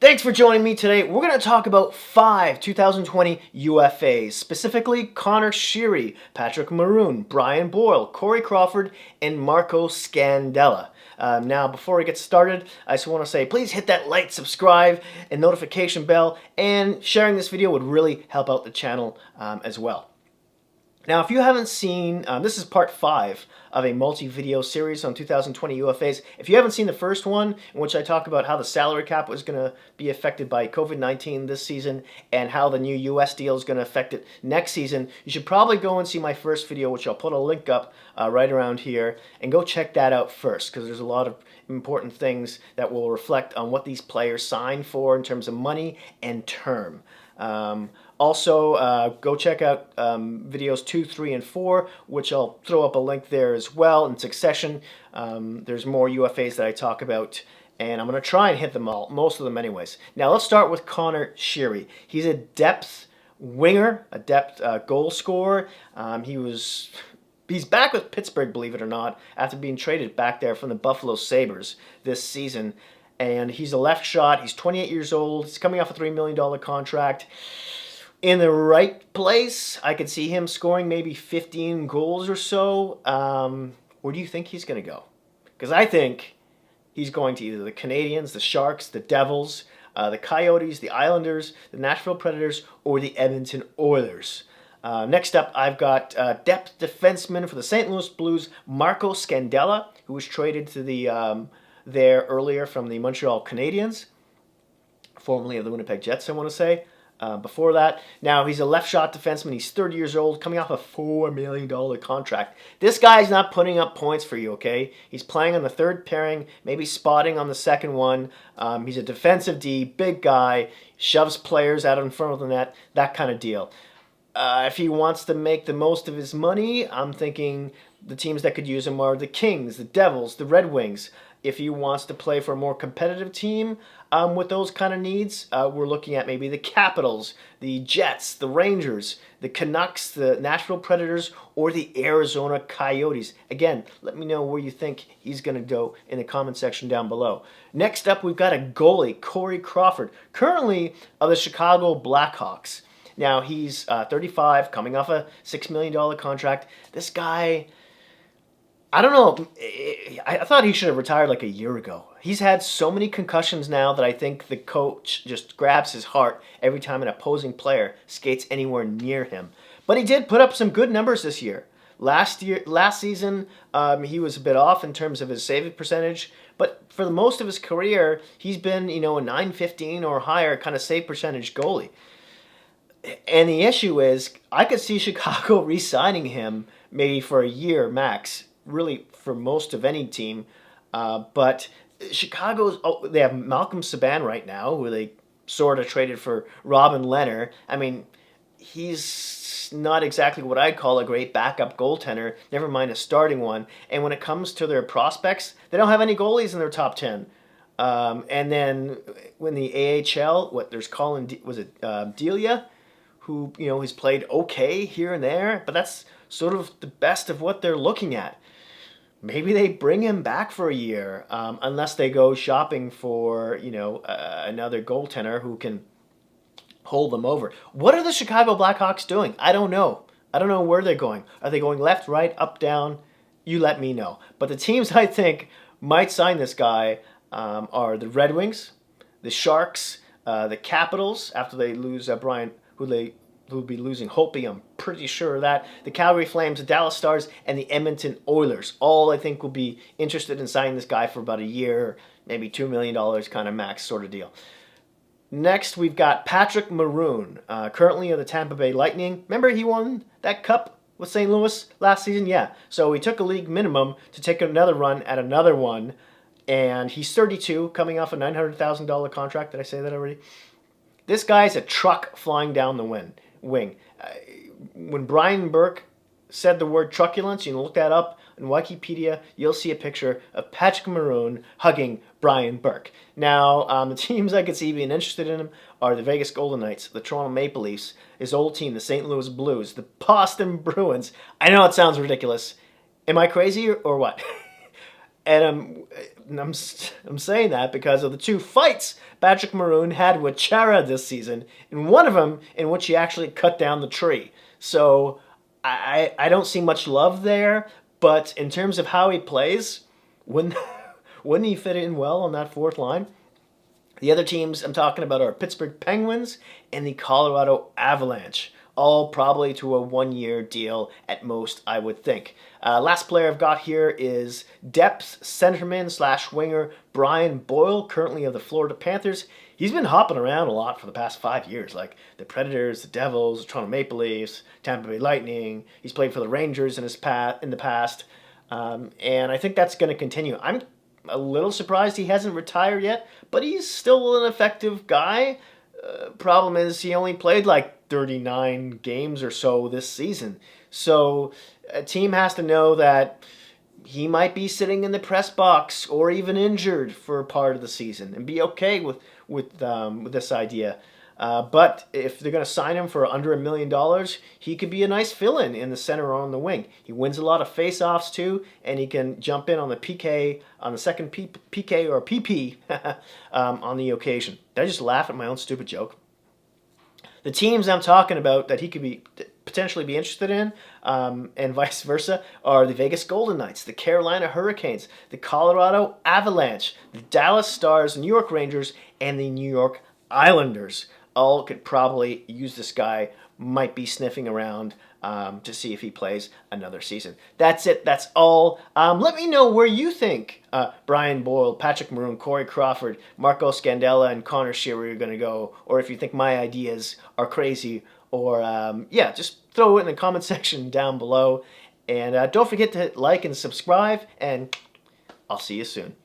Thanks for joining me today. We're going to talk about 5 2020 UFAs, specifically Conor Sheary, Patrick Maroon, Brian Boyle, Corey Crawford, and Marco Scandella. Now, before we get started, I just want to say please hit that like, subscribe, and notification bell, and sharing this video would really help out the channel as well. Now, if you haven't seen, this is part 5 of a multi-video series on 2020 UFAs. If you haven't seen the first one, in which I talk about how the salary cap was going to be affected by COVID-19 this season and how the new US deal is going to affect it next season, you should probably go and see my first video, which I'll put a link up right around here, and go check that out first, because there's a lot of important things that will reflect on what these players sign for in terms of money and term. Also, go check out videos 2, 3, and 4, which I'll throw up a link there as well in succession. There's more UFAs that I talk about, and I'm going to try and hit them all, most of them anyways. Now, let's start with Conor Sheary. He's a depth winger, a depth goal scorer. He's back with Pittsburgh, believe it or not, after being traded back there from the Buffalo Sabres this season. And he's a left shot. He's 28 years old. He's coming off a $3 million contract. In the right place, I could see him scoring maybe 15 goals or so. Where do you think he's going to go? Because I think he's going to either the Canadiens, the Sharks, the Devils, the Coyotes, the Islanders, the Nashville Predators, or the Edmonton Oilers. Next up, I've got depth defenseman for the St. Louis Blues, Marco Scandella, who was traded to the there earlier from the Montreal Canadiens, formerly of the Winnipeg Jets, I want to say. Before that, now he's a left shot defenseman. He's 30 years old, coming off a $4 million contract. This guy's not putting up points for you, okay? He's playing on the third pairing, maybe spotting on the second one. He's a defensive D, big guy, shoves players out in front of the net, that kind of deal. If he wants to make the most of his money, I'm thinking the teams that could use him are the Kings, the Devils, the Red Wings. If he wants to play for a more competitive team with those kind of needs, we're looking at maybe the Capitals, the Jets, the Rangers, the Canucks, the Nashville Predators, or the Arizona Coyotes. Again, let me know where you think he's going to go in the comment section down below. Next up, we've got a goalie, Corey Crawford, currently of the Chicago Blackhawks. Now, he's 35, coming off a $6 million contract. This guy, I don't know, I thought he should have retired like a year ago. He's had so many concussions now that I think the coach just grabs his heart every time an opposing player skates anywhere near him. But he did put up some good numbers this year. Last season, he was a bit off in terms of his save percentage, but for the most of his career, he's been, a .915 or higher kind of save percentage goalie. And the issue is, I could see Chicago re-signing him maybe for a year max, really for most of any team. But they have Malcolm Subban right now, who they sort of traded for Robin Lehner. I mean, he's not exactly what I'd call a great backup goaltender, never mind a starting one. And when it comes to their prospects, they don't have any goalies in their top 10. And then when the AHL, there's Colin, Delia, who, has played okay here and there, but that's sort of the best of what they're looking at. Maybe they bring him back for a year, unless they go shopping for, another goaltender who can hold them over. What are the Chicago Blackhawks doing? I don't know. I don't know where they're going. Are they going left, right, up, down? You let me know. But the teams I think might sign this guy are the Red Wings, the Sharks, the Capitals, after they lose Brian, who'll be losing Hopi, I'm pretty sure of that. The Calgary Flames, the Dallas Stars, and the Edmonton Oilers. All I think will be interested in signing this guy for about a year, maybe $2 million kind of max sort of deal. Next, we've got Patrick Maroon, currently of the Tampa Bay Lightning. Remember he won that cup with St. Louis last season? Yeah. So he took a league minimum to take another run at another one. And he's 32, coming off a $900,000 contract. Did I say that already? This guy's a truck flying down the wing. When Brian Burke said the word truculence, you can look that up in Wikipedia, you'll see a picture of Patrick Maroon hugging Brian Burke. Now, the teams I could see being interested in him are the Vegas Golden Knights, the Toronto Maple Leafs, his old team, the St. Louis Blues, the Boston Bruins. I know it sounds ridiculous. Am I crazy or what? And I'm saying that because of the 2 fights Patrick Maroon had with Chara this season, and one of them in which he actually cut down the tree. So I don't see much love there, but in terms of how he plays, wouldn't, wouldn't he fit in well on that 4th line? The other teams I'm talking about are Pittsburgh Penguins and the Colorado Avalanche, all probably to a 1-year deal at most, I would think. Last player I've got here is depth centerman / winger Brian Boyle, currently of the Florida Panthers. He's been hopping around a lot for the past 5 years, like the Predators, the Devils, the Toronto Maple Leafs, Tampa Bay Lightning. He's played for the Rangers in the past, and I think that's going to continue. I'm a little surprised he hasn't retired yet, but he's still an effective guy. Problem is he only played like 39 games or so this season. So a team has to know that he might be sitting in the press box or even injured for part of the season and be okay with this idea. But if they're going to sign him for under $1 million, he could be a nice fill-in in the center or on the wing. He wins a lot of face-offs too, and he can jump in on the PK, on the second PK or PP on the occasion. Did I just laugh at my own stupid joke? The teams I'm talking about that he could be potentially be interested in, and vice versa, are the Vegas Golden Knights, the Carolina Hurricanes, the Colorado Avalanche, the Dallas Stars, New York Rangers, and the New York Islanders. All could probably use this guy, might be sniffing around to see if he plays another season. That's it. That's all. Let me know where you think Brian Boyle, Patrick Maroon, Corey Crawford, Marco Scandella, and Conor Sheary are going to go, or if you think my ideas are crazy, or yeah, just throw it in the comment section down below. And don't forget to like and subscribe, and I'll see you soon.